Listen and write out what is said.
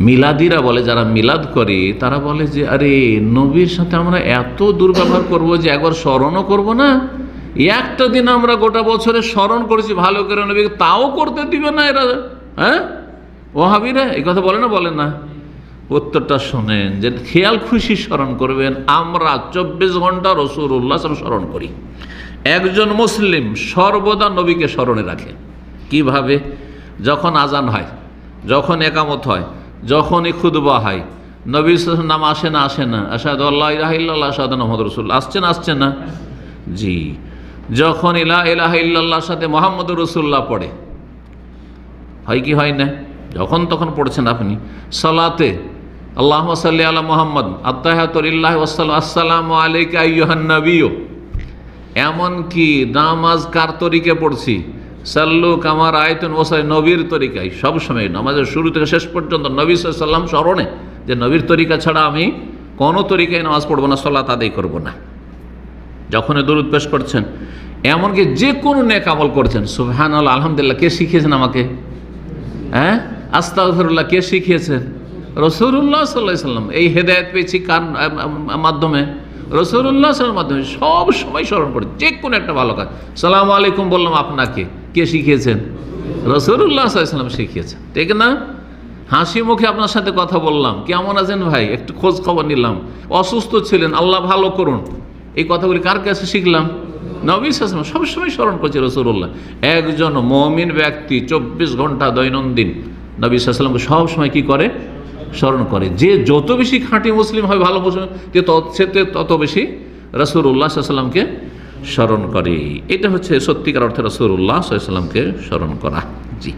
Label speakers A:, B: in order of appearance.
A: মিলাদিরা বলে, যারা মিলাদ করে তারা বলে যে আরে নবীর সাথে আমরা এত দুর্ব্যবহার করব যে একবার স্মরণও করব না। একটা দিন আমরা গোটা বছরে স্মরণ করেছি ভালো করে নবীকে, তাও করতে দিবে না এরা। হ্যাঁ, ওয়াহাবিরা এই কথা বলে না, বলে না? উত্তরটা শোনেন, যে খেয়াল খুশি স্মরণ করবেন। আমরা 24 ঘন্টা রাসূলুল্লাহ স্মরণ করি। একজন মুসলিম সর্বদা নবীকে স্মরণে রাখে। কিভাবে? যখন আজান হয়, যখন একামত হয়, যখনই খুতবা হয়, নবীর নাম আসে না আসে না? আশহাদু আল্লা ইলাহা ইল্লাল্লাহ আশহাদু আন্না মুহাম্মাদুর রাসূলুল্লাহ আসছে না আসছে না? জি। যখন লা ইলাহা ইল্লাল্লাহর সাথে মুহাম্মাদুর রাসূলুল্লাহ পড়ে, হয় কি হয় না? যখন তখন পড়ছেন আপনি। সালাতে আল্লাহুম্মা সাল্লি আলা মুহাম্মদ, আত্তাহিয়াতু লিল্লাহি ওয়াসসালামু আসসালামু আলাইকা আইয়ুহান নাবিয়্যু। এমনকি নামাজ কার তরিকে পড়ছি? সাল্লু কামা রাআইতুন ওয়াসাল্লি, নবীর তরিকায়। সবসময় নামাজের শুরু থেকে শেষ পর্যন্ত নবী সাল্লাল্লাহু আলাইহি ওয়াসাল্লাম স্মরণে, যে নবীর তরিকা ছাড়া আমি কোনো তরিকায় নামাজ পড়বো না, সালাত আদায় করবো না। যখন দরুদ পেশ করছেন, এমনকি যে কোনো নেক আমল করছেন, সুবহানাল্লাহ আলহামদুলিল্লাহ কে শিখিয়েছেন আমাকে? হ্যাঁ, আস্তাগফিরুল্লাহ কে শিখিয়েছেন? রাসূলুল্লাহ সাল্লাল্লাহু আলাইহি ওয়াসাল্লাম। এই হেদায়েত পেয়েছি কার মাধ্যমে? রাসূলুল্লাহ সাল্লাল্লাহু আলাইহি ওয়াসাল্লাম মাধ্যমে। সব সময় স্মরণ করে যে কোনো একটা ভালো কাজ। সালামু আলাইকুম বললাম আপনাকে, কে শিখিয়েছেন? রাসূলুল্লাহ সাল্লাল্লাহু আলাইহি ওয়াসাল্লাম শিখিয়েছেন, ঠিক না? হাসি মুখে আপনার সাথে কথা বললাম, কেমন আছেন ভাই, একটু খোঁজ খবর নিলাম, অসুস্থ ছিলেন, আল্লাহ ভালো করুন, এই কথাগুলি কার কাছে শিখলাম? নবী সাল্লাল্লাহু আলাইহি ওয়াসাল্লাম। সবসময় স্মরণ করছে রাসূলুল্লাহ। একজন মুমিন ব্যক্তি 24 ঘন্টা দৈনন্দিন নবী সাল্লাল্লাহু আলাইহি ওয়াসাল্লামকে সবসময় কী করে? স্মরণ করে। যে যত বেশি খাঁটি মুসলিম হয়, ভালো মুসলিম, সে তত বেশি রাসূলুল্লাহ সাল্লাল্লাহু আলাইহি ওয়াসাল্লামকে স্মরণ করে। এটা হচ্ছে সত্যিকার অর্থে রাসূলুল্লাহ সাল্লাল্লাহু আলাইহি ওয়াসাল্লামকে স্মরণ করা। জি।